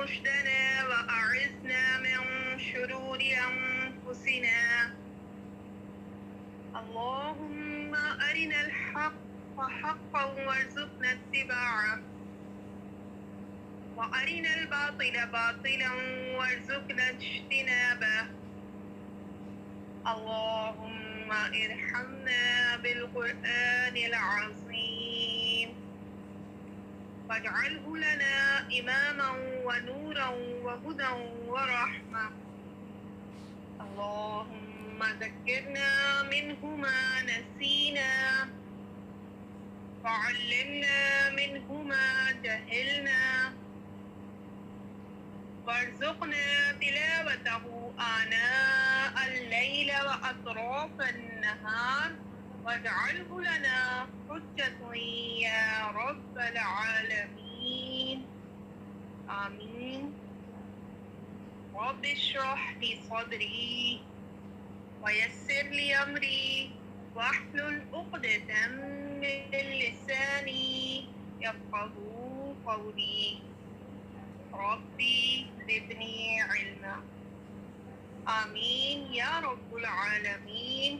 رشدنا وأعذنا من شرور أنفسنا اللهم أرنا الحق حقا وارزقنا اتباعه وأرنا الباطل باطلا وارزقنا اجتنابه اللهم ارحمنا بالقرآن العظيم واجعله لنا إماما ونورا وهدى ورحمة اللهم ذكرنا منه ما نسينا وعلمنا منه ما جهلنا وارزقنا تلاوته آناء الليل وأطراف النهار واجعله لنا حجة يا رب العالمين آمين رب اشرح لي صدري ويسر لي أمري واحلل عقدة من لساني يفقهوا قولي ربي زدني علما آمین یا رب العالمین۔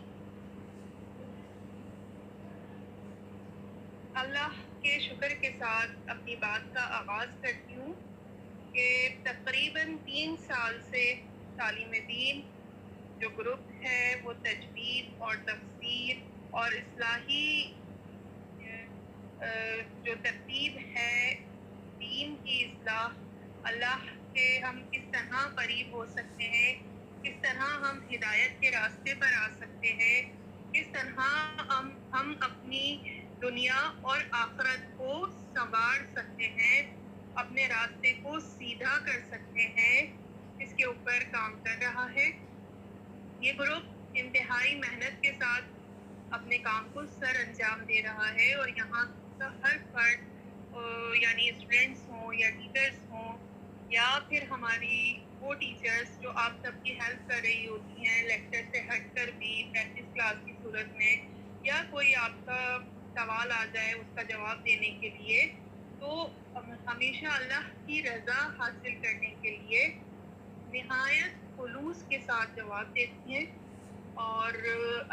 اللہ کے شکر کے ساتھ اپنی بات کا آغاز کرتی ہوں کہ تقریباً 3 سال سے تعلیم دین جو گروپ ہے وہ تجوید اور تفسیر اور اصلاحی جو ترتیب ہے دین کی اصلاح، اللہ کے ہم کس طرح قریب ہو سکتے ہیں، کس طرح ہم ہدایت کے راستے پر آ سکتے ہیں، کس طرح ہم اپنی دنیا اور آخرت کو سنوار سکتے ہیں، اپنے راستے کو سیدھا کر سکتے ہیں، اس کے اوپر کام کر رہا ہے۔ یہ گروپ انتہائی محنت کے ساتھ اپنے کام کو سر انجام دے رہا ہے اور یہاں کا ہر فرد یعنی اسٹوڈینٹس ہوں یا ٹیچرس ہوں یا پھر ہماری وہ ٹیچرس جو آپ سب کی ہیلپ کر رہی ہوتی ہیں لیکچر سے ہٹ کر بھی پریکٹس کلاس کی صورت میں، یا کوئی آپ کا سوال آ جائے اس کا جواب دینے کے لیے، تو ہمیشہ اللہ کی رضا حاصل کرنے کے لیے نہایت خلوص کے ساتھ جواب دیتی ہیں، اور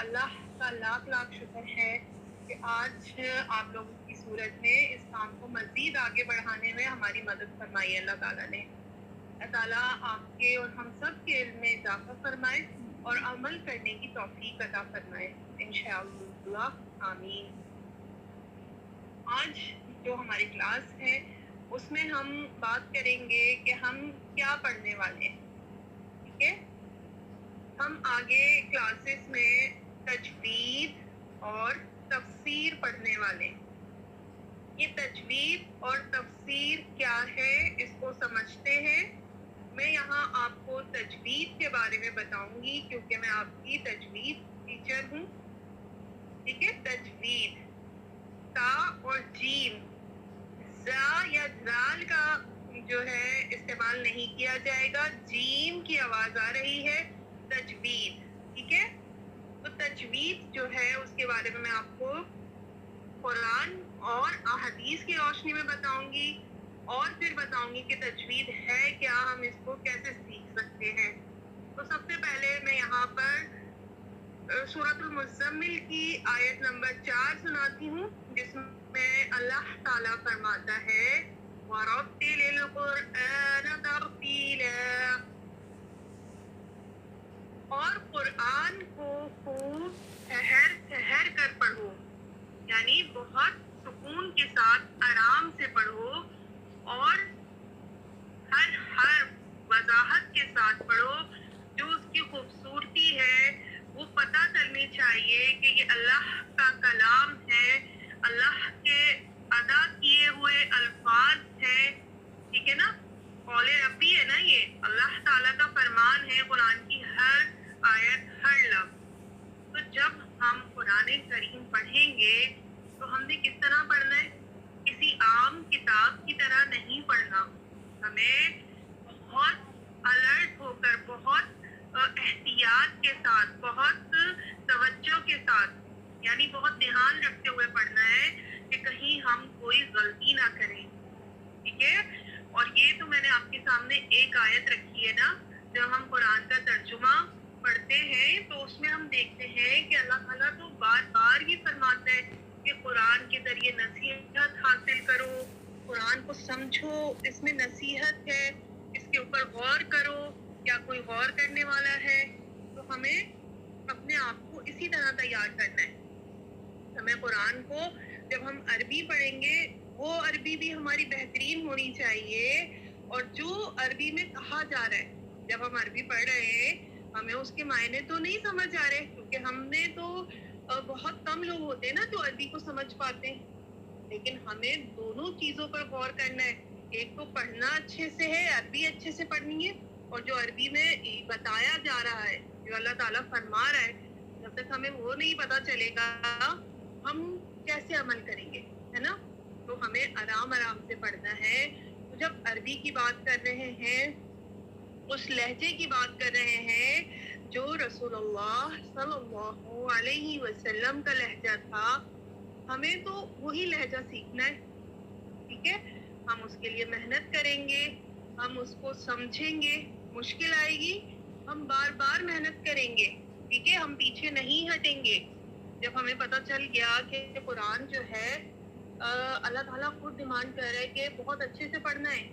اللہ کا لاکھ لاکھ شکر ہے کہ آج آپ لوگوں کی صورت میں اس کام کو مزید آگے بڑھانے میں ہماری مدد فرمائی اللہ تعالیٰ نے۔ اللہ تعالیٰ آپ کے اور ہم سب کے علم میں اضافہ فرمائے اور عمل کرنے کی توفیق عطا فرمائے انشاءاللہ آمین۔ آج جو ہماری کلاس ہے اس میں ہم بات کریں گے کہ ہم کیا پڑھنے والے ہیں، ٹھیک ہے؟ ہم آگے کلاسز میں تجوید اور تفسیر پڑھنے والے ہیں۔ یہ تجوید اور تفسیر کیا ہے اس کو سمجھتے ہیں۔ میں یہاں آپ کو تجوید کے بارے میں بتاؤں گی کیونکہ میں آپ کی تجوید ٹیچر ہوں، ٹھیک ہے؟ تجوید تا اور جیم، زا یا زال کا جو ہے استعمال نہیں کیا جائے گا، جیم کی آواز آ رہی ہے، تجوید، ٹھیک ہے؟ تو تجوید جو ہے اس کے بارے میں آپ کو قرآن اور احادیث کی روشنی میں بتاؤں گی، اور پھر بتاؤں گی کہ تجوید ہے کیا، ہم اس کو کیسے سیکھ سکتے ہیں۔ تو سب سے پہلے میں یہاں پر سورۃ المزمل کی آیت نمبر 4 سناتی ہوں، جس میں اللہ تعالیٰ فرماتا ہے وَرَتِّلِ الْقُرْآنَ تَرْتِيلًا، اور قرآن کو خوب ٹھہر ٹھہر کر پڑھو، یعنی بہت سکون کے ساتھ آرام سے پڑھو، اور ہر حرف وضاحت کے ساتھ پڑھو، جو اس کی خوبصورتی ہے وہ پتہ چلنی چاہیے کہ یہ اللہ کا کلام ہے، اللہ کے ادا کیے ہوئے الفاظ ہیں، ٹھیک ہے نا؟ قول ربی ہے نا، یہ اللہ تعالیٰ کا فرمان ہے، قرآن کی ہر آیت ہر لفظ۔ تو جب ہم قرآن کریم پڑھیں گے تو ہم نے کس طرح پڑھنا ہے؟ کسی عام کتاب کی طرح نہیں پڑھنا، ہمیں بہت الرٹ ہو کر، بہت احتیاط کے ساتھ، بہت توجہ کے ساتھ، یعنی بہت دھیان رکھتے ہوئے پڑھنا ہے کہ کہیں ہم کوئی غلطی نہ کریں، ٹھیک ہے؟ اور یہ تو میں نے آپ کے سامنے ایک آیت رکھی ہے نا، جب ہم قرآن کا ترجمہ پڑھتے ہیں تو اس میں ہم دیکھتے ہیں کہ اللہ تعالیٰ تو بار بار یہ فرماتا ہے کہ قرآن کے ذریعے نصیحت حاصل کرو، قرآن کو سمجھو، اس میں نصیحت ہے، اس کے اوپر غور کرو، کیا کوئی غور کرنے والا ہے؟ تو ہمیں اپنے آپ کو اسی طرح تیار کرنا ہے. ہمیں قرآن کو جب ہم عربی پڑھیں گے وہ عربی بھی ہماری بہترین ہونی چاہیے، اور جو عربی میں کہا جا رہا ہے جب ہم عربی پڑھ رہے ہیں ہمیں اس کے معنی تو نہیں سمجھ آ رہے، کیونکہ ہم نے تو بہت کم لوگ ہوتے ہیں نا جو عربی کو سمجھ پاتے ہیں. لیکن ہمیں دونوں چیزوں پر غور کرنا ہے. ایک تو پڑھنا اچھے سے ہے، عربی اچھے سے پڑھنی ہے، اور جو عربی میں بتایا جا رہا ہے، جو اللہ تعالیٰ فرما رہا ہے، جب تک ہمیں وہ نہیں پتا چلے گا ہم کیسے عمل کریں گے، ہے نا؟ تو ہمیں آرام آرام سے پڑھنا ہے. تو جب عربی کی بات کر رہے ہیں، اس لہجے کی بات کر رہے ہیں جو رسول اللہ صلی اللہ علیہ وسلم کا لہجہ تھا، ہمیں تو وہی لہجہ سیکھنا ہے. ٹھیک ہے، ہم اس کے لیے محنت کریں گے، ہم اس کو سمجھیں گے، مشکل آئے گی، ہم بار بار محنت کریں گے. ٹھیک ہے، ہم پیچھے نہیں ہٹیں گے. جب ہمیں پتہ چل گیا کہ قرآن جو ہے اللہ تعالیٰ خود ڈیمانڈ کر رہا ہے کہ بہت اچھے سے پڑھنا ہے،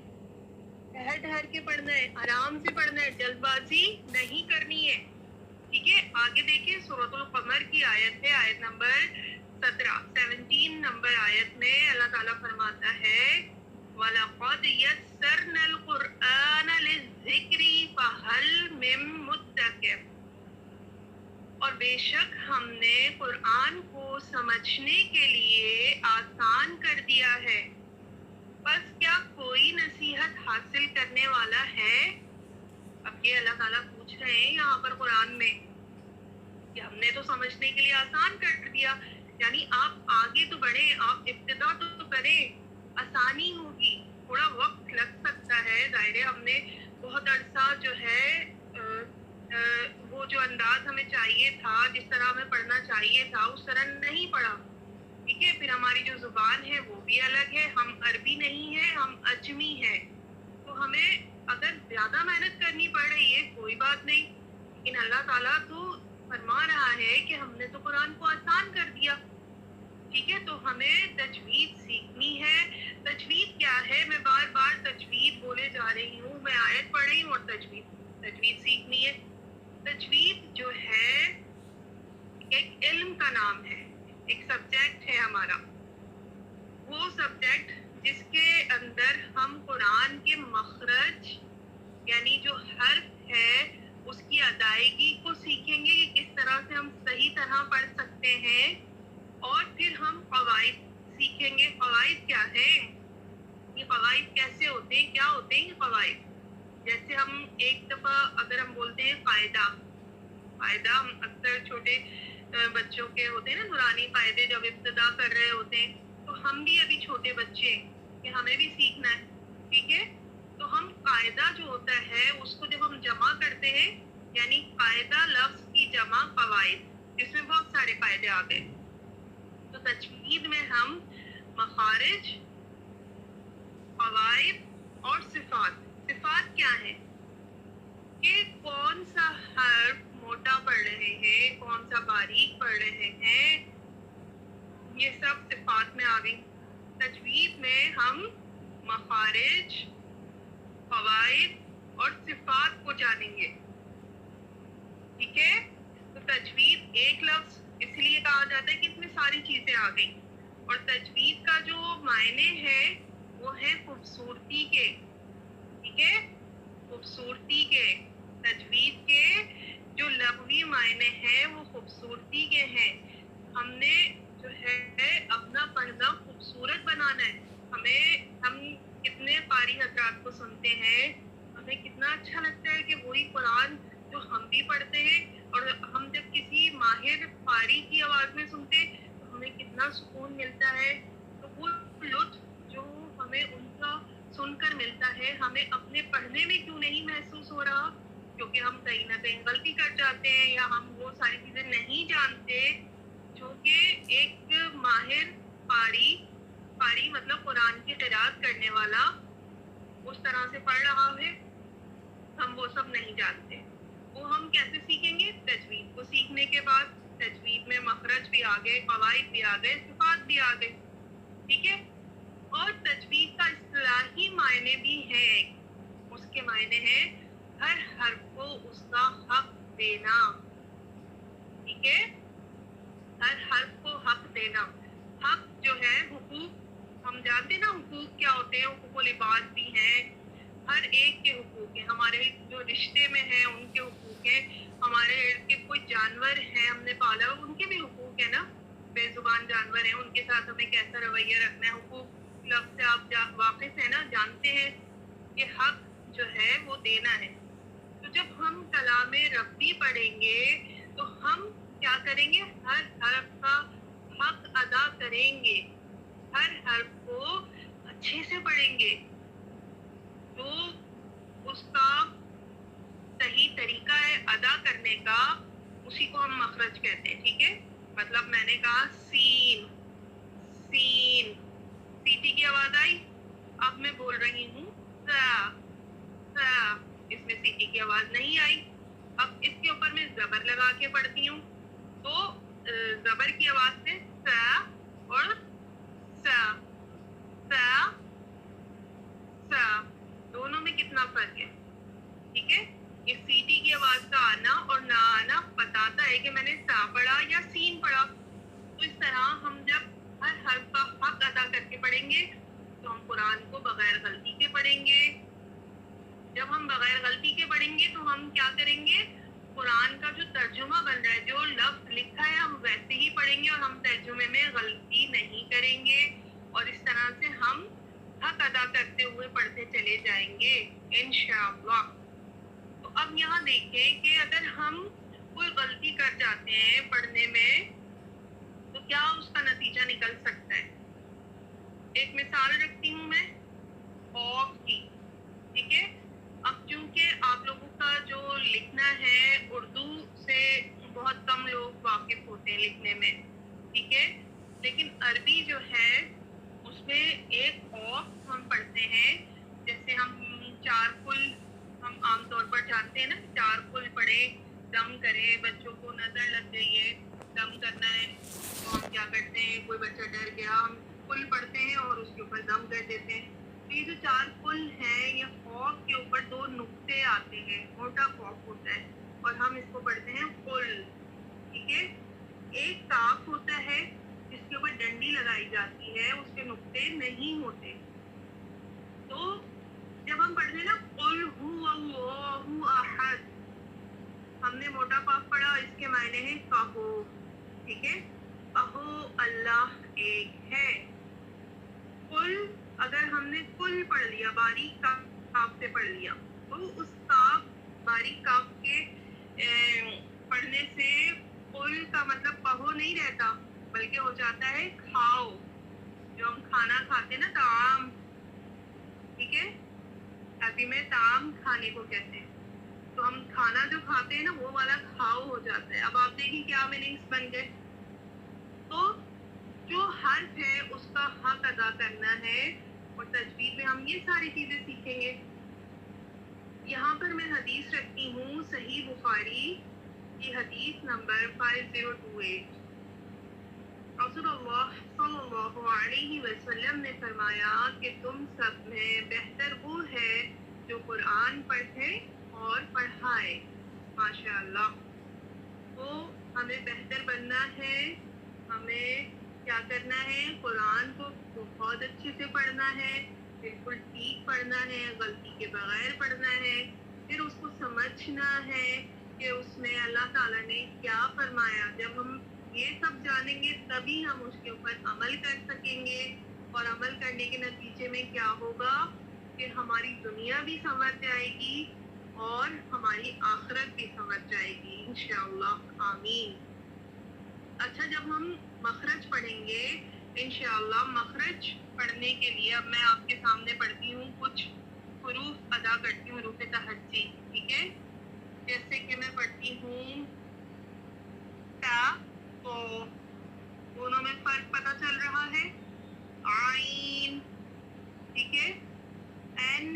ٹھہر ٹھہر کے پڑھنا ہے، آرام سے پڑھنا ہے، جلد بازی نہیں کرنی ہے. ٹھیک ہے، آگے دیکھیں سورۃ القمر کی آیت ہے، آیت نمبر 17 نمبر آیت میں اللہ تعالیٰ فرماتا ہے وَلَقَدْ يَسَّرْنَا الْقُرْآنَ لِلذِّكْرِ فَهَلْ مِن مُدَّكِرٍ، اور بے شک ہم نے قرآن کو سمجھنے کے لیے آسان کر دیا ہے، بس کیا کوئی نصیحت حاصل کرنے والا ہے؟ اب یہ اللہ تعالیٰ پوچھ رہے ہیں یہاں پر قرآن میں کہ ہم نے تو سمجھنے کے لیے آسان کر دیا، یعنی آپ آگے تو بڑھیں، آپ ابتدا تو کریں، آسانی ہوگی، تھوڑا وقت لگ سکتا ہے. ظاہر ہے ہم نے بہت عرصہ جو ہے وہ جو انداز ہمیں چاہیے تھا، جس طرح ہمیں پڑھنا چاہیے تھا، اس طرح نہیں پڑھا. ٹھیک ہے، پھر ہماری جو زبان ہے وہ بھی الگ ہے، ہم عربی نہیں ہے، ہم اجمی ہے. تو ہمیں اگر زیادہ محنت کرنی پڑ رہی ہے کوئی بات نہیں، لیکن اللہ تعالیٰ تو فرما رہا ہے کہ ہم نے تو قرآن کو آسان کر دیا. ٹھیک ہے، تو ہمیں تجوید سیکھنی ہے. تجوید کیا ہے؟ میں بار بار تجوید بولے جا رہی ہوں، میں آیت پڑھ رہی ہوں اور تجوید سیکھنی ہے. تجوید جو ہے ایک علم کا نام ہے، ایک سبجیکٹ ہے ہمارا، وہ سبجیکٹ جس کے اندر ہم قرآن کے مخرج یعنی جو حرف ہے اس کی ادائیگی کو سیکھیں گے کہ کس طرح سے ہم صحیح طرح پڑھ سکتے ہیں، اور پھر ہم قواعد سیکھیں گے. قواعد کیا ہے؟ یہ قواعد کیسے ہوتے ہیں، کیا ہوتے ہیں یہ قواعد؟ جیسے ہم ایک دفعہ اگر ہم بولتے ہیں قاعدہ، ہم اکثر چھوٹے بچوں کے ہوتے ہیں نا نورانی قاعدے، جب ابتدا کر رہے ہوتے ہیں، تو ہم بھی ابھی چھوٹے بچے کہ ہمیں بھی سیکھنا ہے. ٹھیک ہے، تو ہم قاعدہ جو ہوتا ہے اس کو جب ہم جمع کرتے ہیں، یعنی قاعدہ لفظ کی جمع قواعد، جس میں بہت سارے قاعدے آ گئے. تو تجوید میں ہم مخارج، قواعد اور صفات. صفات کیا ہے؟ کہ کون سا حرف موٹا پڑھ رہے ہیں، کون سا باریک پڑھ رہے ہیں، یہ سب صفات میں آ گئی. تجوید میں ہم مخارج، قواعد اور صفات کو جانیں گے. ٹھیک ہے، تو تجوید ایک لفظ اس لیے کہا جاتا ہے کہ اس میں ساری چیزیں آ گئی، اور تجوید کا جو معنی ہے وہ ہے خوبصورتی کے. ٹھیک ہے، خوبصورتی کے. تجوید کے جو لغوی معنی ہیں وہ خوبصورتی کے ہیں. ہم نے جو ہے اپنا پڑھنا خوبصورت بنانا ہے. ہم کتنے قاری حضرات کو سنتے ہیں، ہمیں کتنا اچھا لگتا ہے کہ وہی قرآن جو ہم بھی پڑھتے ہیں، اور ہم جب کسی ماہر قاری کی آواز میں سنتے تو ہمیں کتنا سکون ملتا ہے. تو وہ لطف جو ہمیں ان کا سن کر ملتا ہے، ہمیں اپنے پڑھنے میں کیوں نہیں محسوس ہو رہا؟ کیونکہ ہم کہیں نہ کہیں غلطی کر جاتے ہیں، یا ہم وہ ساری چیزیں نہیں جانتے جو کہ ایک ماہر قاری مطلب قرآن کی قرأت کرنے والا اس طرح سے پڑھ رہا ہے ہم وہ سب نہیں جانتے. وہ ہم کیسے سیکھیں گے؟ تجوید کو سیکھنے کے بعد. تجوید میں مخرج بھی آ گئے, قواعد بھی آ گئے, صفات بھی آ گئے, ٹھیک ہے. اور تجوید کا اصطلاحی معنی بھی ہے. اس کے معنی ہے ہر حرف کو اس کا حق دینا, ٹھیک ہے, ہر حرف کو حق دینا. حق جو ہے حقوق ہم جانتے ہیں نا, حقوق کیا ہوتے ہیں؟ حقوق العباد بھی ہیں, ہر ایک کے حقوق ہیں. ہمارے جو رشتے میں ہیں ان کے حقوق ہیں, ہمارے ارد گرد کوئی جانور ہیں ہم نے پالا ان کے بھی حقوق ہیں نا. بے زبان جانور ہیں, ان کے ساتھ ہمیں کیسا رویہ رکھنا ہے. حقوق لفظ سے آپ واقف ہیں نا, جانتے ہیں کہ حق جو ہے وہ دینا ہے. تو جب ہم کلام ربی پڑھیں گے تو ہم کیا کریں گے؟ ہر حرف کا حق ادا کریں گے, ہر حرف کو اچھے سے پڑھیں گے. جو اس کا صحیح طریقہ ہے ادا کرنے کا, اسی کو ہم مخرج کہتے ہیں, ٹھیک ہے. مطلب میں نے کہا سین, سین, سیٹی کی آواز آئی. اب میں بول رہی ہوں سا, سا, اس میں سیٹی کی آواز نہیں آئی. اب اس کے اوپر میں زبر لگا کے پڑھتی ہوں تو زبر کی آواز سے سا اور سا, سا, سا, دونوں میں کتنا فرق ہے, ٹھیک ہے. یہ سیٹی کی آواز کا آنا اور نہ آنا بتاتا ہے کہ میں نے سا پڑھا یا سین پڑھا. تو اس طرح ہم جب ہر حرف کا حق ادا کر کے پڑھیں گے تو ہم قرآن کو بغیر غلطی کے پڑھیں گے. جب ہم بغیر غلطی کے پڑھیں گے تو ہم کیا کریں گے؟ قرآن کا جو ترجمہ بن رہا ہے, جو لفظ لکھا ہے ہم ویسے ہی پڑھیں گے اور ہم ترجمے میں غلطی نہیں کریں گے. اور اس طرح سے ہم حق ادا کرتے ہوئے پڑھتے چلے جائیں گے انشاءاللہ. تو اب یہاں دیکھیں کہ اگر ہم کوئی غلطی کر جاتے ہیں پڑھنے میں تو کیا اس کا نتیجہ نکل سکتا ہے. ایک مثال رکھتی ہوں میں خوف کی, ٹھیک ہے. اب چونکہ آپ لوگوں کا جو لکھنا ہے اردو سے بہت کم لوگ واقف ہوتے ہیں لکھنے میں, ٹھیک ہے, لیکن عربی جو ہے اس میں ایک خوف ہم پڑھتے ہیں. جیسے ہم چار کل ہم عام طور پر جانتے ہیں نا, چار کل پڑھے, دم کرے, بچوں کو نظر لگ گئی ہے, دم کرنا ہے تو ہم کیا کرتے ہیں, کوئی بچہ ڈر گیا, ہم کل پڑھتے ہیں اور اس کے اوپر دم کر دیتے ہیں. تو یہ جو چار کل ہیں, یہ خوف کے اوپر دو نقطے آتے ہیں, موٹا خوف ہوتا ہے اور ہم اس کو پڑھتے ہیں کل, ٹھیک ہے. ایک کاف ہوتا ہے جس کے اوپر ڈنڈی لگائی جاتی ہے, اس کے نقطے نہیں ہوتے. تو جب ہم پڑھتے ہیں نا قل هو اللہ احد, ہم نے موٹا کاف پڑھا, اس کے معنی ہے کہو, ٹھیک ہے, کہو اللہ ایک ہے. قل اگر ہم نے کل پڑھ لیا, باریک کاف سے پڑھ لیا, تو اس کاف باریک کاف کے پڑھنے سے قل کا مطلب کہو نہیں رہتا, بلکہ ہو جاتا ہے کھاؤ. جو ہم کھانا کھاتے ہیں نا, طعام, ٹھیک ہے, عربی میں طعام کھانے کو کہتے ہیں. تو ہم کھانا جو کھاتے ہیں نا وہ والا کھاؤ ہو جاتا ہے. اب آپ دیکھیں کیا میننگس بن گئے. تو جو حرف ہے اس کا حق ادا کرنا ہے, اور تجوید میں ہم یہ ساری چیزیں سیکھیں گے. یہاں پر میں حدیث رکھتی ہوں صحیح بخاری کی حدیث نمبر 5028. رسول اللہ صلی اللہ علیہ وسلم نے فرمایا کہ تم سب میں بہتر وہ ہے جو قرآن پڑھے اور پڑھائے. ماشاء اللہ. تو ہمیں بہتر بننا ہے, ہمیں کیا کرنا ہے, قرآن کو بہت اچھے سے پڑھنا ہے, بالکل ٹھیک پڑھنا ہے, غلطی کے بغیر پڑھنا ہے. پھر اس کو سمجھنا ہے کہ اس میں اللہ تعالیٰ نے کیا فرمایا. جب ہم یہ سب جانیں گے تبھی ہم اس کے اوپر عمل کر سکیں گے, اور عمل کرنے کے نتیجے میں کیا ہوگا کہ ہماری دنیا بھی سنور جائے گی اور ہماری آخرت بھی سنور جائے گی انشاءاللہ, آمین. اچھا, جب ہم مخرج پڑھیں گے انشاءاللہ, مخرج پڑھنے کے لیے اب میں آپ کے سامنے پڑھتی ہوں, کچھ حروف ادا کرتی ہوں, حروف تہجی, ٹھیک ہے. جیسے کہ میں پڑھتی ہوں تا, تو دونوں میں فرق پتہ چل رہا ہے. عین, ٹھیک ہے, این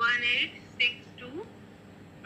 1862।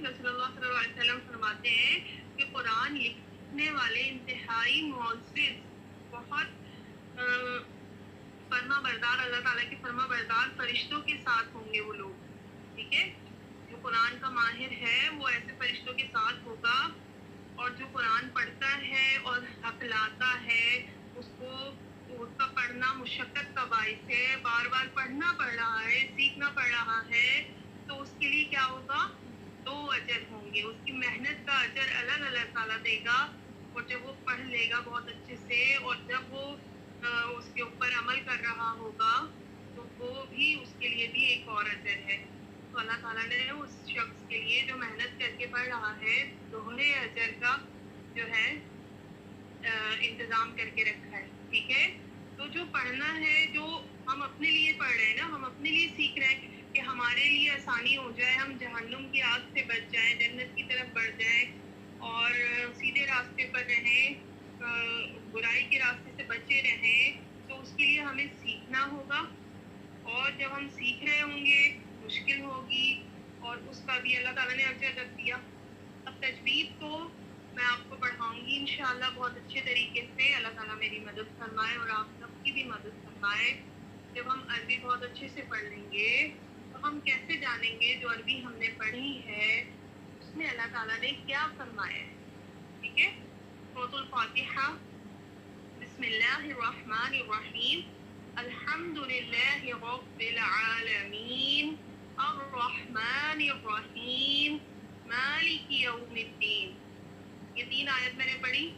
رسول اللہ صلی اللہ علیہ وسلم فرماتے ہیں کہ قرآن لکھنے والے انتہائی معزز، بہت فرما بردار، اللہ تعالیٰ کے فرما بردار فرشتوں کے ساتھ ہوں گے وہ لوگ، ٹھیک ہے؟ جو قرآن کا ماہر ہے وہ ایسے فرشتوں کے ساتھ ہوگا، اور جو قرآن پڑھتا ہے اور حق لاتا ہے، اس کا پڑھنا مشقت کا باعث ہے، بار بار پڑھنا پڑ رہا ہے، سیکھنا پڑ رہا ہے، تو اس کے لیے کیا ہوگا؟ 2 اجر ہوں گے، اس کی محنت کا اجر الگ اللہ تعالیٰ دے گا، اور جب وہ پڑھ لے گا بہت اچھے سے، اور جب وہ اس کے اوپر عمل کر رہا ہوگا، تو وہ بھی اس کے لیے بھی ایک اور اجر ہے۔ تو اللہ تعالیٰ نے اس شخص کے لیے جو محنت کر کے پڑھ رہا ہے دوہرے اجر کا جو ہے انتظام کر کے رکھا ہے، ٹھیک ہے؟ تو جو پڑھنا ہے، جو ہم اپنے لیے پڑھ رہے ہیں نا، ہم اپنے لیے سیکھ رہے ہیں کہ ہمارے لیے آسانی ہو جائے، ہم جہنم کی آگ سے بچ جائیں، جنت کی طرف بڑھ جائیں، اور سیدھے راستے پر رہیں، برائی کے راستے سے بچے رہیں، تو اس کے لیے ہمیں سیکھنا ہوگا، اور جب ہم سیکھ رہے ہوں گے مشکل ہوگی، اور اس کا بھی اللہ تعالیٰ نے اجر رکھ دیا۔ اب تجوید تو میں آپ کو پڑھاؤں گی انشاءاللہ بہت اچھے طریقے سے، اللہ تعالیٰ میری مدد فرمائے اور آپ سب کی بھی مدد فرمائے۔ جب ہم عربی بہت اچھے سے پڑھ لیں گے تو ہم کیسے جانیں گے جو عربی ہم نے پڑھی ہے اس میں اللہ تعالیٰ نے کیا فرمایا ہے، ٹھیک ہے؟ سورۃ الفاتحہ، بسم اللہ الرحمن الرحیم، الحمد للہ رب العالمین، الرحمن الرحیم، مالک یوم الدین۔ یہ 3 آیت میں نے پڑھی۔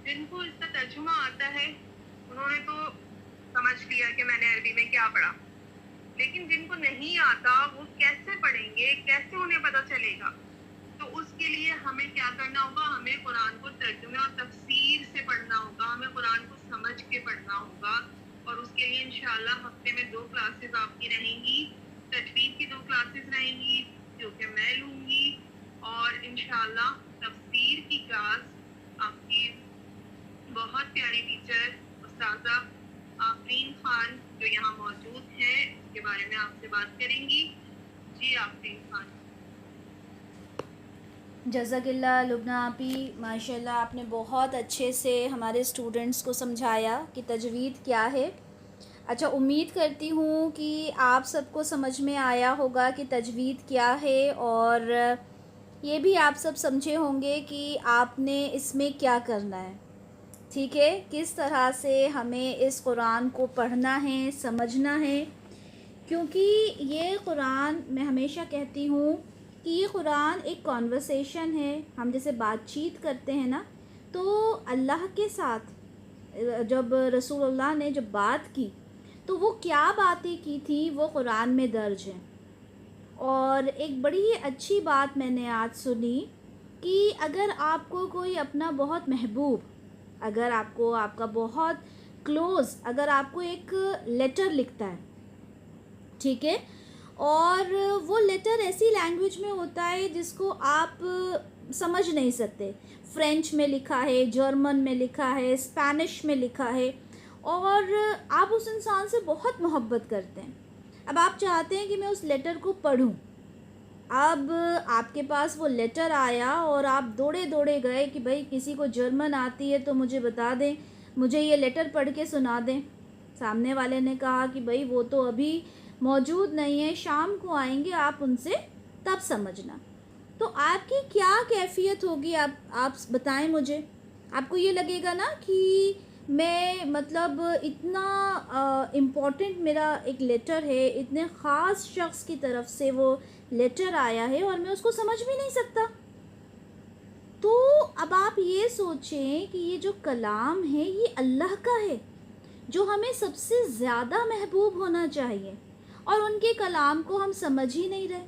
جن کو اس کا ترجمہ آتا ہے انہوں نے تو سمجھ لیا کہ میں نے عربی میں کیا پڑھا، لیکن جن کو نہیں آتا وہ کیسے پڑھیں گے، کیسے انہیں پتہ چلے گا؟ تو اس کے لیے ہمیں کیا کرنا ہوگا؟ ہمیں قرآن کو ترجمے اور تفسیر سے پڑھنا ہوگا، ہمیں قرآن کو سمجھ کے پڑھنا ہوگا، اور اس کے لیے انشاءاللہ ہفتے میں 2 کلاسز آپ کی رہیں گی، تجوید کی 2 کلاسز رہیں گی جو کہ میں لوں گی، اور انشاءاللہ تفسیر کی کلاس آپ کی بہت پیاری ٹیچر استاذہ آفرین خان جو یہاں موجود ہیں اس کے بارے میں آپ سے بات کریں گی۔ جی آفرین خان۔ جزاک اللہ لبنہ آپی، ماشاء اللہ آپ نے بہت اچھے سے ہمارے اسٹوڈنٹس کو سمجھایا کہ تجوید کیا ہے۔ اچھا، امید کرتی ہوں کہ آپ سب کو سمجھ میں آیا ہوگا کہ تجوید کیا ہے، اور یہ بھی آپ سب سمجھے ہوں گے کہ آپ نے اس میں کیا کرنا ہے، ٹھیک ہے؟ کس طرح سے ہمیں اس قرآن کو پڑھنا ہے، سمجھنا ہے، کیونکہ یہ قرآن، میں ہمیشہ کہتی ہوں کہ یہ قرآن ایک کانورسیشن ہے۔ ہم جیسے بات چیت کرتے ہیں نا، تو اللہ کے ساتھ جب رسول اللہ نے جب بات کی تو وہ کیا باتیں کی تھیں وہ قرآن میں درج ہیں۔ اور ایک بڑی ہی اچھی بات میں نے آج سنی کہ اگر آپ کو کوئی اپنا بہت محبوب، اگر آپ کو آپ کا بہت کلوز، اگر آپ کو ایک لیٹر لکھتا ہے، ٹھیک ہے، اور وہ لیٹر ایسی لینگویج میں ہوتا ہے جس کو آپ سمجھ نہیں سکتے، فرینچ میں لکھا ہے، جرمن میں لکھا ہے، اسپینش میں لکھا ہے، اور آپ اس انسان سے بہت محبت کرتے ہیں۔ اب آپ چاہتے ہیں کہ میں اس لیٹر کو پڑھوں، اب آپ کے پاس وہ لیٹر آیا اور آپ دوڑے دوڑے گئے کہ بھائی کسی کو جرمن آتی ہے تو مجھے بتا دیں، مجھے یہ لیٹر پڑھ کے سنا دیں۔ سامنے والے نے کہا کہ بھائی وہ تو ابھی موجود نہیں ہے، شام کو آئیں گے، آپ ان سے تب سمجھنا۔ تو آپ کی کیا کیفیت ہوگی؟ آپ بتائیں مجھے۔ آپ کو یہ لگے گا نا کہ میں مطلب اتنا امپورٹنٹ میرا ایک لیٹر ہے، اتنے خاص شخص کی طرف سے وہ لیٹر آیا ہے اور میں اس کو سمجھ بھی نہیں سکتا۔ تو اب آپ یہ سوچیں کہ یہ جو کلام ہے یہ اللہ کا ہے، جو ہمیں سب سے زیادہ محبوب ہونا چاہیے، اور ان کے کلام کو ہم سمجھ ہی نہیں رہے۔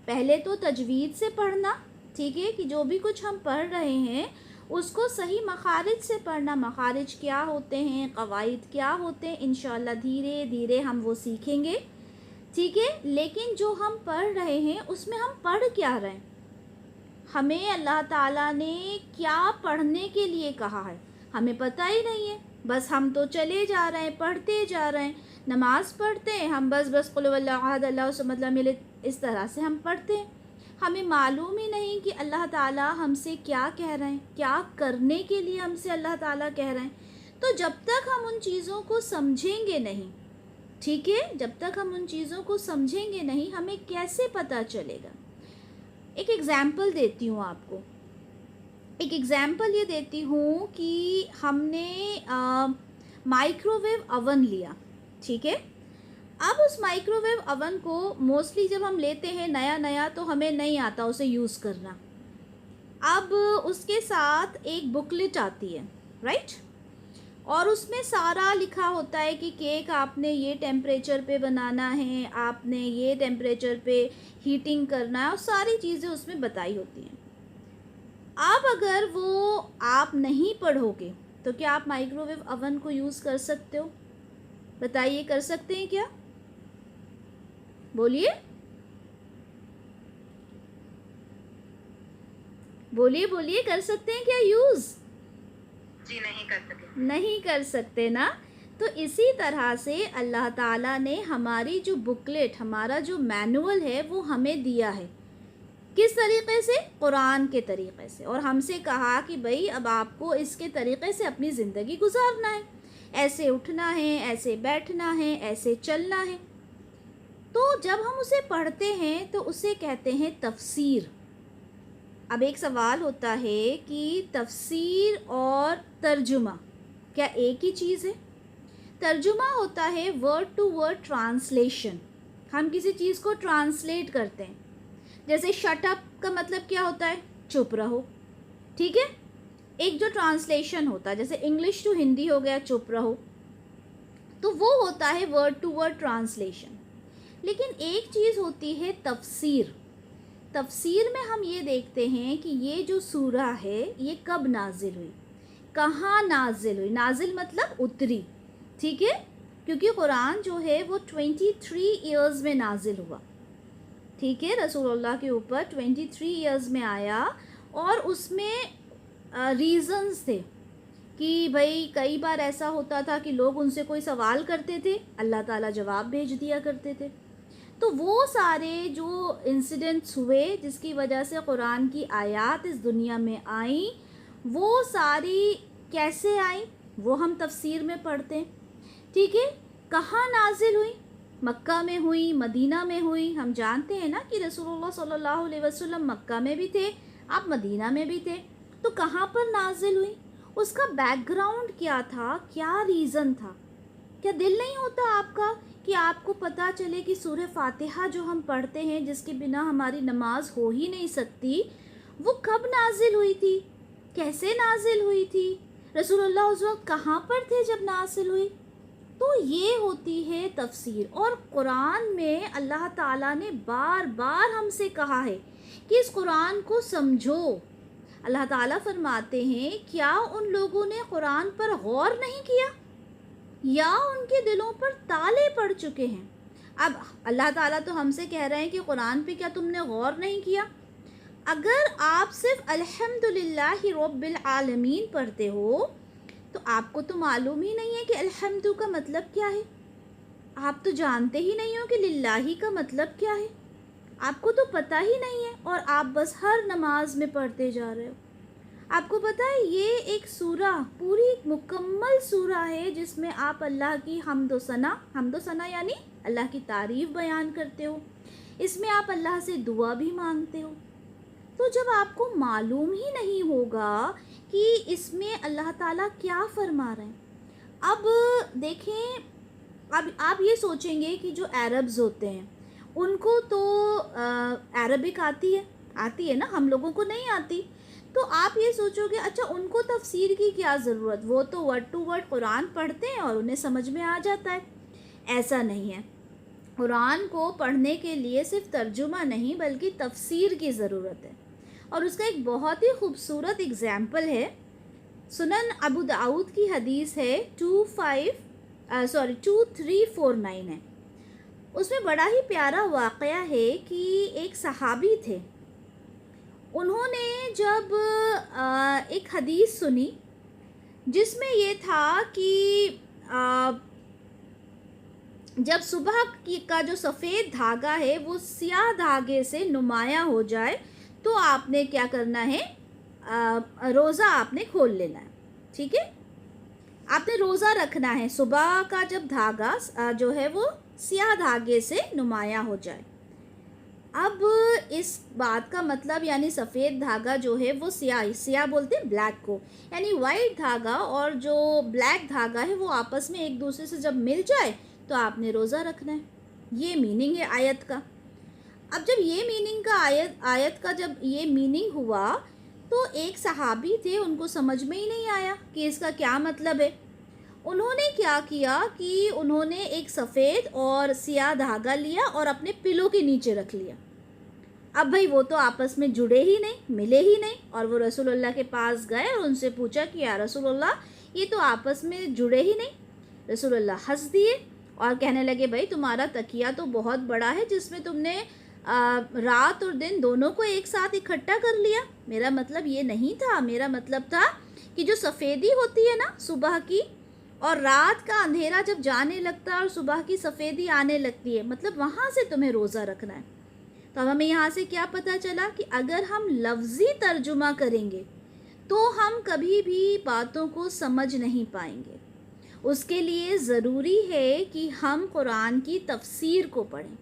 پہلے تو تجوید سے پڑھنا، ٹھیک ہے، کہ جو بھی کچھ ہم پڑھ رہے ہیں اس کو صحیح مخارج سے پڑھنا، مخارج کیا ہوتے ہیں، قواعد کیا ہوتے ہیں، انشاءاللہ دھیرے دھیرے ہم وہ سیکھیں گے، ٹھیک ہے۔ لیکن جو ہم پڑھ رہے ہیں اس میں ہم پڑھ کیا رہے ہیں، ہمیں اللہ تعالیٰ نے کیا پڑھنے کے لیے کہا ہے ہمیں پتہ ہی نہیں ہے، بس ہم تو چلے جا رہے ہیں، پڑھتے جا رہے ہیں، نماز پڑھتے ہیں ہم، بس قل هو اللہ احد اللہ الصمد لم یلد اس طرح سے ہم پڑھتے ہیں. ہمیں معلوم ہی نہیں کہ اللہ تعالیٰ ہم سے کیا کہہ رہے ہیں, کیا کرنے کے لیے ہم سے اللہ تعالیٰ کہہ رہے ہیں. تو جب تک ہم ان چیزوں کو سمجھیں گے نہیں, ٹھیک ہے, جب تک ہم ان چیزوں کو سمجھیں گے نہیں, ہمیں کیسے پتہ چلے گا. ایک ایگزامپل دیتی ہوں آپ کو. ایک ایگزامپل یہ دیتی ہوں کہ ہم نے مائکرو ویو اوون لیا, ٹھیک ہے. اب اس مائکرو ویو اوون کو موسٹلی جب ہم لیتے ہیں نیا نیا تو ہمیں نہیں آتا اسے یوز کرنا. اب اس کے ساتھ ایک بکلٹ آتی ہے, رائٹ, اور اس میں سارا لکھا ہوتا ہے کہ کیک آپ نے یہ ٹیمپریچر پہ بنانا ہے, آپ نے یہ ٹیمپریچر پہ ہیٹنگ کرنا ہے, اور ساری چیزیں اس میں بتائی ہوتی ہیں. اب اگر وہ آپ نہیں پڑھو گے تو کیا آپ مائکرو ویو اوون کو یوز کر سکتے ہو؟ بتائیے, کر سکتے ہیں کیا؟ بولیے بولیے بولیے, کر سکتے ہیں کیا یوز؟ جی نہیں کر سکتے. نہیں کر سکتے نا. تو اسی طرح سے اللہ تعالیٰ نے ہماری جو بکلیٹ, ہمارا جو مینول ہے وہ ہمیں دیا ہے. کس طریقے سے؟ قرآن کے طریقے سے. اور ہم سے کہا کہ بھئی اب آپ کو اس کے طریقے سے اپنی زندگی گزارنا ہے, ایسے اٹھنا ہے, ایسے بیٹھنا ہے, ایسے چلنا ہے. تو جب ہم اسے پڑھتے ہیں تو اسے کہتے ہیں تفسیر. اب ایک سوال ہوتا ہے کہ تفسیر اور ترجمہ کیا ایک ہی چیز ہے؟ ترجمہ ہوتا ہے ورڈ ٹو ورڈ ٹرانسلیشن. ہم کسی چیز کو ٹرانسلیٹ کرتے ہیں. جیسے شٹ اپ کا مطلب کیا ہوتا ہے؟ چپ رہو, ٹھیک ہے. ایک جو ٹرانسلیشن ہوتا ہے, جیسے انگلش ٹو ہندی ہو گیا چپ رہو, تو وہ ہوتا ہے ورڈ ٹو ورڈ ٹرانسلیشن. لیکن ایک چیز ہوتی ہے تفسیر. تفسیر میں ہم یہ دیکھتے ہیں کہ یہ جو سورہ ہے یہ کب نازل ہوئی, کہاں نازل ہوئی. نازل مطلب اتری, ٹھیک ہے, کیونکہ قرآن جو ہے وہ 23 ایئرز میں نازل ہوا, ٹھیک ہے. رسول اللہ کے اوپر 23 ایئرز میں آیا, اور اس میں ریزنز تھے کہ بھئی کئی بار ایسا ہوتا تھا کہ لوگ ان سے کوئی سوال کرتے تھے, اللہ تعالیٰ جواب بھیج دیا کرتے تھے. تو وہ سارے جو انسیڈنٹس ہوئے جس کی وجہ سے قرآن کی آیات اس دنیا میں آئیں, وہ ساری کیسے آئیں وہ ہم تفسیر میں پڑھتے ہیں, ٹھیک ہے. کہاں نازل ہوئی؟ مکہ میں ہوئی, مدینہ میں ہوئی. ہم جانتے ہیں نا کہ رسول اللہ صلی اللہ علیہ وسلم مکہ میں بھی تھے, آپ مدینہ میں بھی تھے. تو کہاں پر نازل ہوئی؟ اس کا بیک گراؤنڈ کیا تھا, کیا ریزن تھا؟ کیا دل نہیں ہوتا آپ کا کہ آپ کو پتہ چلے کہ سورہ فاتحہ جو ہم پڑھتے ہیں, جس کے بنا ہماری نماز ہو ہی نہیں سکتی, وہ کب نازل ہوئی تھی, کیسے نازل ہوئی تھی, رسول اللہ اس وقت کہاں پر تھے جب نازل ہوئی؟ تو یہ ہوتی ہے تفسیر. اور قرآن میں اللہ تعالیٰ نے بار بار ہم سے کہا ہے کہ اس قرآن کو سمجھو. اللہ تعالیٰ فرماتے ہیں کیا ان لوگوں نے قرآن پر غور نہیں کیا, یا ان کے دلوں پر تالے پڑ چکے ہیں. اب اللہ تعالیٰ تو ہم سے کہہ رہے ہیں کہ قرآن پہ کیا تم نے غور نہیں کیا. اگر آپ صرف الحمدللہ رب العالمین پڑھتے ہو تو آپ کو تو معلوم ہی نہیں ہے کہ الحمد کا مطلب کیا ہے. آپ تو جانتے ہی نہیں ہو کہ للہ کا مطلب کیا ہے, آپ کو تو پتہ ہی نہیں ہے, اور آپ بس ہر نماز میں پڑھتے جا رہے ہو. آپ کو پتہ ہے یہ ایک سورہ, پوری مکمل سورہ ہے جس میں آپ اللہ کی حمد و ثنا یعنی اللہ کی تعریف بیان کرتے ہو. اس میں آپ اللہ سے دعا بھی مانگتے ہو. تو جب آپ کو معلوم ہی نہیں ہوگا کہ اس میں اللہ تعالیٰ کیا فرما رہے ہیں. اب دیکھیں, اب آپ یہ سوچیں گے کہ جو عربز ہوتے ہیں ان کو تو عربک آتی ہے نا, ہم لوگوں کو نہیں آتی. تو آپ یہ سوچو گے اچھا ان کو تفسیر کی کیا ضرورت, وہ تو ورڈ ٹو ورڈ قرآن پڑھتے ہیں اور انہیں سمجھ میں آ جاتا ہے. ایسا نہیں ہے. قرآن کو پڑھنے کے لیے صرف ترجمہ نہیں بلکہ تفسیر کی ضرورت ہے. اور اس کا ایک بہت ہی خوبصورت اگزامپل ہے, سنن ابو داؤد کی حدیث ہے 2349 ہے. اس میں بڑا ہی پیارا واقعہ ہے کہ ایک صحابی تھے, انہوں نے جب ایک حدیث سنی جس میں یہ تھا کہ جب صبح کا جو سفید دھاگا ہے وہ سیاہ دھاگے سے نمایاں ہو جائے تو آپ نے کیا کرنا ہے، روزہ آپ نے کھول لینا ہے، ٹھیک ہے، آپ نے روزہ رکھنا ہے صبح کا جب دھاگا جو ہے وہ سیاہ دھاگے سے نمایاں ہو جائے۔ اب اس بات کا مطلب یعنی سفید دھاگا جو ہے وہ سیاہ بولتے ہیں بلیک کو، یعنی وائٹ دھاگا اور جو بلیک دھاگا ہے وہ آپس میں ایک دوسرے سے جب مل جائے تو آپ نے روزہ رکھنا ہے، یہ میننگ ہے آیت کا۔ اب جب یہ میننگ کا آیت کا جب یہ میننگ ہوا تو ایک صحابی تھے، ان کو سمجھ میں ہی نہیں آیا کہ اس کا کیا مطلب ہے۔ انہوں نے کیا کیا کہ انہوں نے ایک سفید اور سیاہ دھاگا لیا اور اپنے پلو کے نیچے رکھ لیا۔ اب بھائی وہ تو آپس میں جڑے ہی نہیں، ملے ہی نہیں، اور وہ رسول اللہ کے پاس گئے اور ان سے پوچھا کہ یا رسول اللہ یہ تو آپس میں جڑے ہی نہیں۔ رسول اللہ ہنس دیے اور کہنے لگے بھائی تمہارا تکیہ تو بہت بڑا ہے جس میں تم نے رات اور دن دونوں کو ایک ساتھ اکٹھا کر لیا۔ میرا مطلب یہ نہیں تھا، میرا مطلب تھا کہ جو سفیدی ہوتی ہے نا صبح کی، اور رات کا اندھیرا جب جانے لگتا ہے اور صبح کی سفیدی آنے لگتی ہے، مطلب وہاں سے تمہیں روزہ رکھنا ہے۔ تو اب ہمیں یہاں سے کیا پتہ چلا کہ اگر ہم لفظی ترجمہ کریں گے تو ہم کبھی بھی باتوں کو سمجھ نہیں پائیں گے۔ اس کے لیے ضروری ہے کہ ہم قرآن کی تفسیر کو پڑھیں،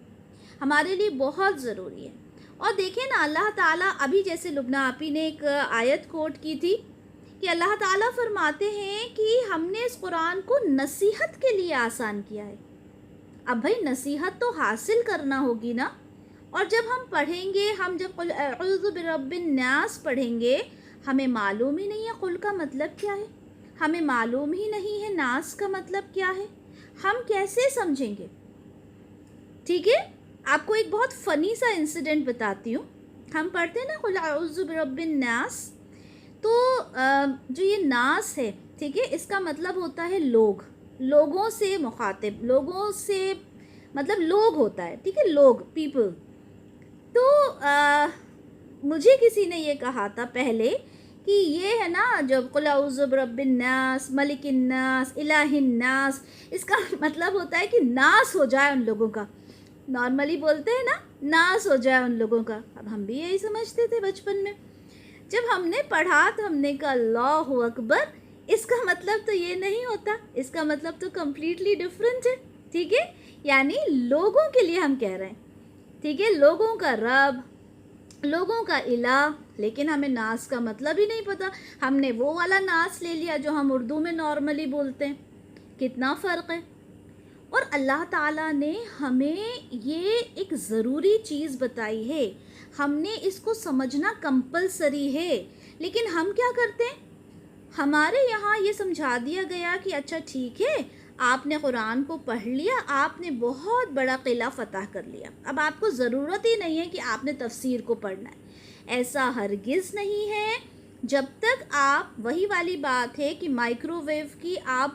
ہمارے لیے بہت ضروری ہے۔ اور دیکھیں نا اللہ تعالیٰ، ابھی جیسے لبنہ آپی نے ایک آیت کوٹ کی تھی کہ اللہ تعالیٰ فرماتے ہیں کہ ہم نے اس قرآن کو نصیحت کے لیے آسان کیا ہے۔ اب بھائی نصیحت تو حاصل کرنا ہوگی نا، اور جب ہم پڑھیں گے، ہم جب قل اعوذ برب الناس پڑھیں گے، ہمیں معلوم ہی نہیں ہے قل کا مطلب کیا ہے، ہمیں معلوم ہی نہیں ہے ناس کا مطلب کیا ہے، ہم کیسے سمجھیں گے؟ ٹھیک ہے، آپ کو ایک بہت فنی سا انسیڈنٹ بتاتی ہوں۔ ہم پڑھتے ہیں نا قل اعوذ برب الناس، تو جو یہ ناس ہے، ٹھیک ہے، اس کا مطلب ہوتا ہے لوگ، لوگوں سے مخاطب، لوگوں سے مطلب لوگ ہوتا ہے، ٹھیک ہے، لوگ، پیپل۔ تو مجھے کسی نے یہ کہا تھا پہلے کہ یہ ہے نا جب قل اعوذ برب الناس، ملک الناس، الہ الناس، اس کا مطلب ہوتا ہے کہ ناس ہو جائے ان لوگوں کا، نارملی بولتے ہیں نا ناس ہو جائے ان لوگوں کا۔ اب ہم بھی یہی سمجھتے تھے بچپن میں، جب ہم نے پڑھا تو ہم نے کہا اللہ اکبر، اس کا مطلب تو یہ نہیں ہوتا، اس کا مطلب تو کمپلیٹلی ڈفرینٹ ہے، ٹھیک ہے، یعنی لوگوں کے لیے ہم کہہ رہے ہیں، ٹھیک ہے، لوگوں کا رب، لوگوں کا الہ، لیکن ہمیں ناس کا مطلب ہی نہیں پتہ، ہم نے وہ والا ناس لے لیا جو ہم اردو میں نارملی بولتے ہیں۔ کتنا فرق ہے! اور اللہ تعالیٰ نے ہمیں یہ ایک ضروری چیز بتائی ہے، ہم نے اس کو سمجھنا کمپلسری ہے، لیکن ہم کیا کرتے ہیں، ہمارے یہاں یہ سمجھا دیا گیا کہ اچھا ٹھیک ہے، آپ نے قرآن کو پڑھ لیا، آپ نے بہت بڑا قلعہ فتح کر لیا، اب آپ کو ضرورت ہی نہیں ہے کہ آپ نے تفسیر کو پڑھنا ہے۔ ایسا ہرگز نہیں ہے، جب تک آپ، وہی والی بات ہے کہ مائکرو ویو کی آپ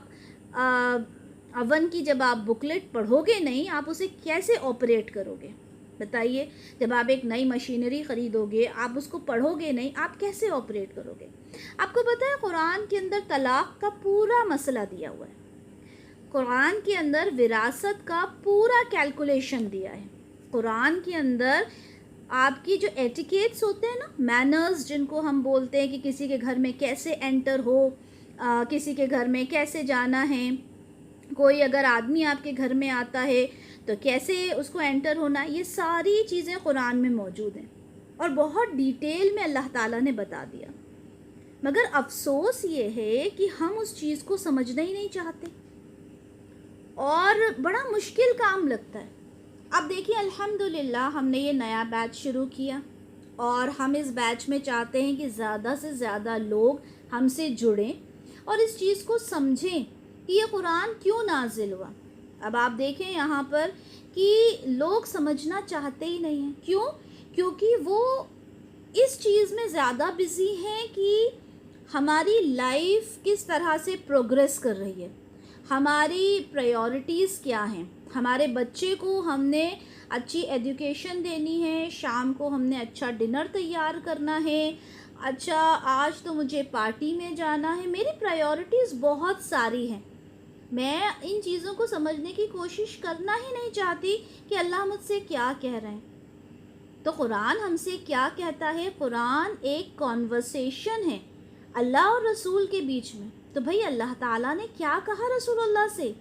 اوون کی جب آپ بکلیٹ پڑھو گے نہیں، آپ اسے کیسے آپریٹ کرو گے؟ بتائیے، جب آپ ایک نئی مشینری خریدو گے، آپ اس کو پڑھو گے نہیں، آپ کیسے آپریٹ کرو گے؟ آپ کو پتہ ہے قرآن کے اندر طلاق کا پورا مسئلہ دیا ہوا ہے، قرآن کے اندر وراثت کا پورا کیلکولیشن دیا ہے، قرآن کے اندر آپ کی جو ایٹیکیٹس ہوتے ہیں نا، مینرز جن کو ہم بولتے ہیں کہ کسی کے گھر میں کیسے انٹر ہو، کسی کے گھر میں کیسے جانا ہے، کوئی اگر آدمی آپ کے گھر میں آتا ہے تو کیسے اس کو انٹر ہونا، یہ ساری چیزیں قرآن میں موجود ہیں اور بہت ڈیٹیل میں اللہ تعالیٰ نے بتا دیا، مگر افسوس یہ ہے کہ ہم اس چیز کو سمجھنا ہی نہیں چاہتے اور بڑا مشکل کام لگتا ہے۔ اب دیکھیں الحمدللہ ہم نے یہ نیا بیچ شروع کیا اور ہم اس بیچ میں چاہتے ہیں کہ زیادہ سے زیادہ لوگ ہم سے جڑیں اور اس چیز کو سمجھیں کہ یہ قرآن کیوں نازل ہوا۔ اب آپ دیکھیں یہاں پر کہ لوگ سمجھنا چاہتے ہی نہیں ہیں، کیوں؟ کیونکہ وہ اس چیز میں زیادہ بزی ہیں کہ ہماری لائف کس طرح سے پروگریس کر رہی ہے، ہماری پریورٹیز کیا ہیں، ہمارے بچے کو ہم نے اچھی ایجوکیشن دینی ہے، شام کو ہم نے اچھا ڈنر تیار کرنا ہے، اچھا آج تو مجھے پارٹی میں جانا ہے، میری پریورٹیز بہت ساری ہیں، میں ان چیزوں کو سمجھنے کی کوشش کرنا ہی نہیں چاہتی کہ اللہ مجھ سے کیا کہہ رہے ہیں۔ تو قرآن ہم سے کیا کہتا ہے؟ قرآن ایک کانورسیشن ہے اللہ اور رسول کے بیچ میں۔ تو بھئی اللہ تعالیٰ نے کیا کہا رسول اللہ سے؟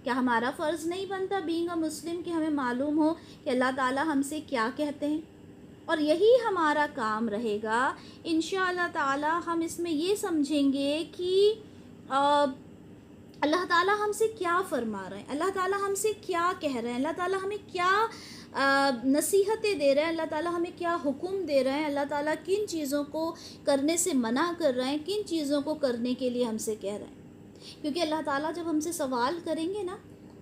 کیا ہمارا فرض نہیں بنتا بینگ اے مسلم کہ ہمیں معلوم ہو کہ اللہ تعالیٰ ہم سے کیا کہتے ہیں؟ اور یہی ہمارا کام رہے گا انشاءاللہ تعالیٰ۔ ہم اس میں یہ سمجھیں گے کہ اللہ تعالیٰ ہم سے کیا فرما رہے ہیں، اللہ تعالیٰ ہم سے کیا کہہ رہے ہیں، اللہ تعالیٰ ہمیں کیا نصیحتیں دے رہے ہیں، اللہ تعالیٰ ہمیں کیا حکم دے رہے ہیں، اللہ تعالیٰ کن چیزوں کو کرنے سے منع کر رہے ہیں، کن چیزوں کو کرنے کے لیے ہم سے کہہ رہے ہیں۔ کیونکہ اللہ تعالیٰ جب ہم سے سوال کریں گے نا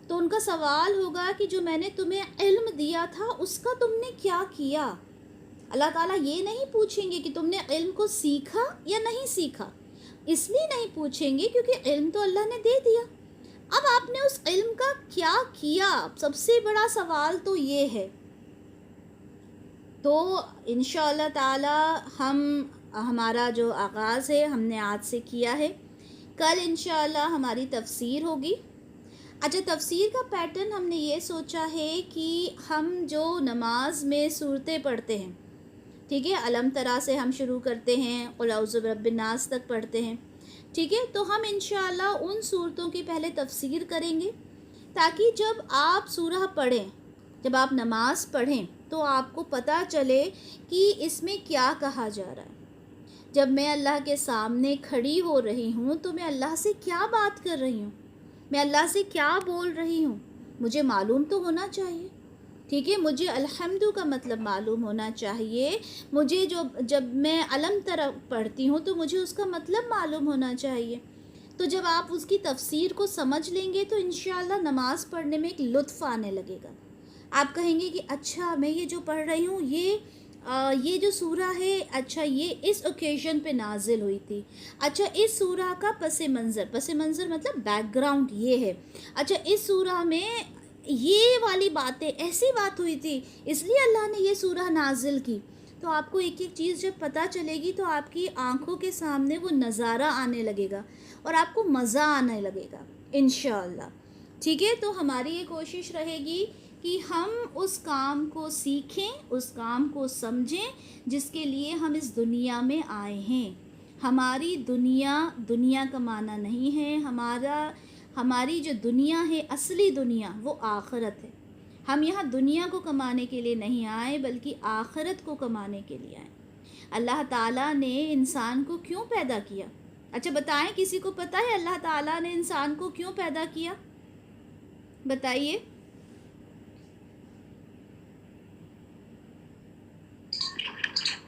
تو ان کا سوال ہوگا کہ جو میں نے تمہیں علم دیا تھا اس کا تم نے کیا کیا۔ اللہ تعالیٰ یہ نہیں پوچھیں گے کہ تم نے علم کو سیکھا یا نہیں سیکھا، اس لیے نہیں پوچھیں گے کیونکہ علم تو اللہ نے دے دیا۔ اب آپ نے اس علم کا کیا کیا، سب سے بڑا سوال تو یہ ہے۔ تو انشاءاللہ تعالی ہمارا جو آغاز ہے ہم نے آج سے کیا ہے، کل انشاءاللہ ہماری تفسیر ہوگی۔ اچھا، تفسیر کا پیٹرن ہم نے یہ سوچا ہے کہ ہم جو نماز میں صورتیں پڑھتے ہیں، ٹھیک ہے، علم ترا سے ہم شروع کرتے ہیں، قل اعوذ برب الناس تک پڑھتے ہیں، ٹھیک ہے، تو ہم انشاءاللہ ان صورتوں کی پہلے تفسیر کریں گے تاکہ جب آپ سورہ پڑھیں، جب آپ نماز پڑھیں تو آپ کو پتہ چلے کہ اس میں کیا کہا جا رہا ہے۔ جب میں اللہ کے سامنے کھڑی ہو رہی ہوں تو میں اللہ سے کیا بات کر رہی ہوں، میں اللہ سے کیا بول رہی ہوں، مجھے معلوم تو ہونا چاہیے، ٹھیک ہے، مجھے الحمد کا مطلب معلوم ہونا چاہیے، مجھے جب میں علم تر پڑھتی ہوں تو مجھے اس کا مطلب معلوم ہونا چاہیے۔ تو جب آپ اس کی تفسیر کو سمجھ لیں گے تو انشاءاللہ نماز پڑھنے میں ایک لطف آنے لگے گا۔ آپ کہیں گے کہ اچھا میں یہ جو پڑھ رہی ہوں یہ جو سورہ ہے، اچھا یہ اس اوکیزن پہ نازل ہوئی تھی، اچھا اس سورہ کا پس منظر مطلب بیک گراؤنڈ یہ ہے، اچھا اس سورہ میں یہ والی باتیں ایسی بات ہوئی تھی اس لیے اللہ نے یہ سورہ نازل کی۔ تو آپ کو ایک ایک چیز جب پتہ چلے گی تو آپ کی آنکھوں کے سامنے وہ نظارہ آنے لگے گا اور آپ کو مزہ آنے لگے گا انشاءاللہ، ٹھیک ہے۔ تو ہماری یہ کوشش رہے گی کہ ہم اس کام کو سیکھیں، اس کام کو سمجھیں جس کے لیے ہم اس دنیا میں آئے ہیں۔ ہماری دنیا کا معنی نہیں ہے، ہماری جو دنیا ہے اصلی دنیا وہ آخرت ہے۔ ہم یہاں دنیا کو کمانے کے لیے نہیں آئے بلکہ آخرت کو کمانے کے لیے آئے۔ اللہ تعالیٰ نے انسان کو کیوں پیدا کیا؟ اچھا بتائیں، کسی کو پتہ ہے اللہ تعالیٰ نے انسان کو کیوں پیدا کیا؟ بتائیے۔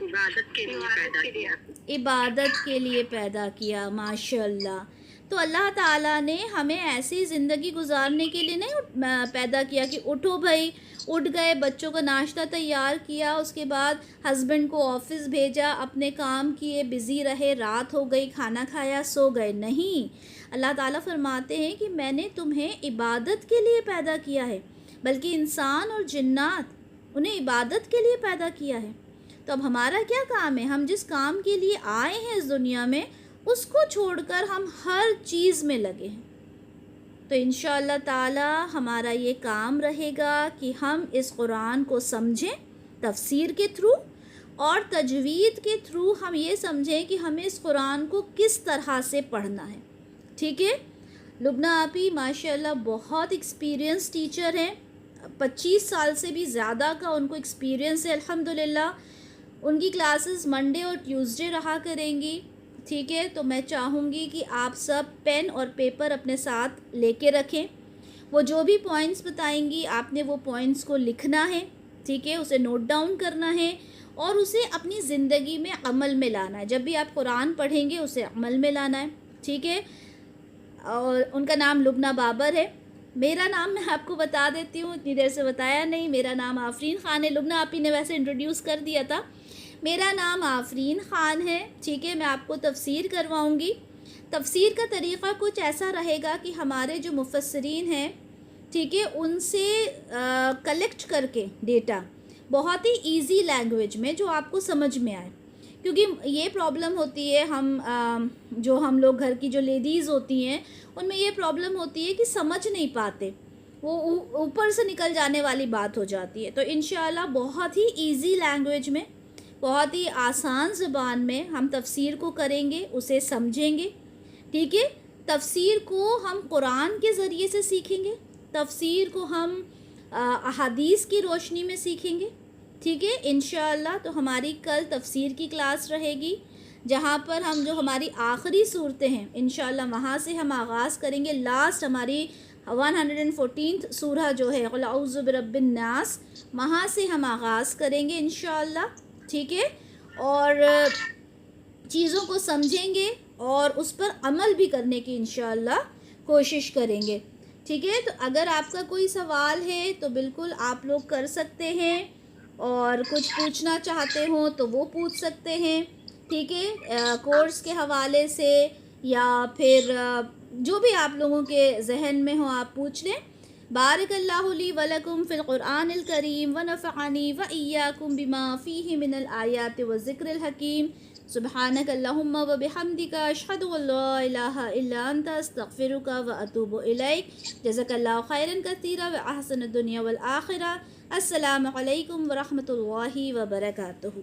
عبادت کے لیے پیدا کیا۔ عبادت کے لیے پیدا کیا، ماشاءاللہ۔ تو اللہ تعالیٰ نے ہمیں ایسی زندگی گزارنے کے لیے نہیں پیدا کیا کہ اٹھو بھائی، اٹھ گئے، بچوں کا ناشتہ تیار کیا، اس کے بعد ہسبینڈ کو آفس بھیجا، اپنے کام کیے، بزی رہے، رات ہو گئی، کھانا کھایا، سو گئے۔ نہیں، اللہ تعالیٰ فرماتے ہیں کہ میں نے تمہیں عبادت کے لیے پیدا کیا ہے، بلکہ انسان اور جنات انہیں عبادت کے لیے پیدا کیا ہے۔ تو اب ہمارا کیا کام ہے؟ ہم جس کام کے لیے آئے ہیں اس دنیا میں اس کو چھوڑ کر ہم ہر چیز میں لگے ہیں۔ تو انشاءاللہ تعالی ہمارا یہ کام رہے گا کہ ہم اس قرآن کو سمجھیں تفسیر کے تھرو، اور تجوید کے تھرو ہم یہ سمجھیں کہ ہمیں اس قرآن کو کس طرح سے پڑھنا ہے، ٹھیک ہے۔ لبنہ آپی ماشاءاللہ بہت ایکسپیرینس ٹیچر ہیں، 25 سال سے بھی زیادہ کا ان کو ایکسپیرینس ہے الحمدللہ۔ ان کی کلاسز منڈے اور ٹیوزڈے رہا کریں گی، ٹھیک ہے۔ تو میں چاہوں گی کہ آپ سب پین اور پیپر اپنے ساتھ لے کے رکھیں، وہ جو بھی پوائنٹس بتائیں گی آپ نے وہ پوائنٹس کو لکھنا ہے، ٹھیک ہے، اسے نوٹ ڈاؤن کرنا ہے اور اسے اپنی زندگی میں عمل میں لانا ہے۔ جب بھی آپ قرآن پڑھیں گے اسے عمل میں لانا ہے، ٹھیک ہے۔ اور ان کا نام لبنہ بابر ہے، میرا نام میں آپ کو بتا دیتی ہوں، اتنی دیر سے بتایا نہیں، میرا نام آفرین خان ہے۔ لبنہ آپی نے ویسے انٹروڈیوس کر دیا تھا، میرا نام آفرین خان ہے، ٹھیک ہے۔ میں آپ کو تفسیر کرواؤں گی۔ تفسیر کا طریقہ کچھ ایسا رہے گا کہ ہمارے جو مفسرین ہیں، ٹھیک ہے، ان سے کلیکٹ کر کے ڈیٹا بہت ہی ایزی لینگویج میں جو آپ کو سمجھ میں آئے، کیونکہ یہ پرابلم ہوتی ہے جو ہم لوگ گھر کی جو لیڈیز ہوتی ہیں ان میں یہ پرابلم ہوتی ہے کہ سمجھ نہیں پاتے، وہ اوپر سے نکل جانے والی بات ہو جاتی ہے. تو انشاءاللہ بہت ہی ایزی لینگویج میں، بہت ہی آسان زبان میں ہم تفسیر کو کریں گے، اسے سمجھیں گے. ٹھیک ہے، تفسیر کو ہم قرآن کے ذریعے سے سیکھیں گے، تفسیر کو ہم احادیث کی روشنی میں سیکھیں گے. ٹھیک ہے انشاءاللہ. تو ہماری کل تفسیر کی کلاس رہے گی، جہاں پر ہم جو ہماری آخری صورتیں ہیں انشاءاللہ وہاں سے ہم آغاز کریں گے. لاسٹ ہماری 114 سورہ جو ہے قل اعوذ برب الناس، وہاں سے ہم آغاز کریں گے انشاءاللہ. ٹھیک ہے، اور چیزوں کو سمجھیں گے اور اس پر عمل بھی کرنے کی انشاءاللہ کوشش کریں گے. ٹھیک ہے، تو اگر آپ کا کوئی سوال ہے تو بالکل آپ لوگ کر سکتے ہیں، اور کچھ پوچھنا چاہتے ہوں تو وہ پوچھ سکتے ہیں. ٹھیک ہے، کورس کے حوالے سے یا پھر جو بھی آپ لوگوں کے ذہن میں ہو آپ پوچھ لیں. بارک اللہ لی ولکم فی القرآن الکریم ونفعنی وإیاکم بما فیہ من الآیات والذکر الحکیم. سبحانک اللہم وبحمدک اشہد ان لا الہ الا انت استغفرک واتوب الیک. جزاک اللہ خیرا کثیرا واحسن الدنیا والآخرہ. السلام علیکم ورحمۃ اللہ وبرکاتہ.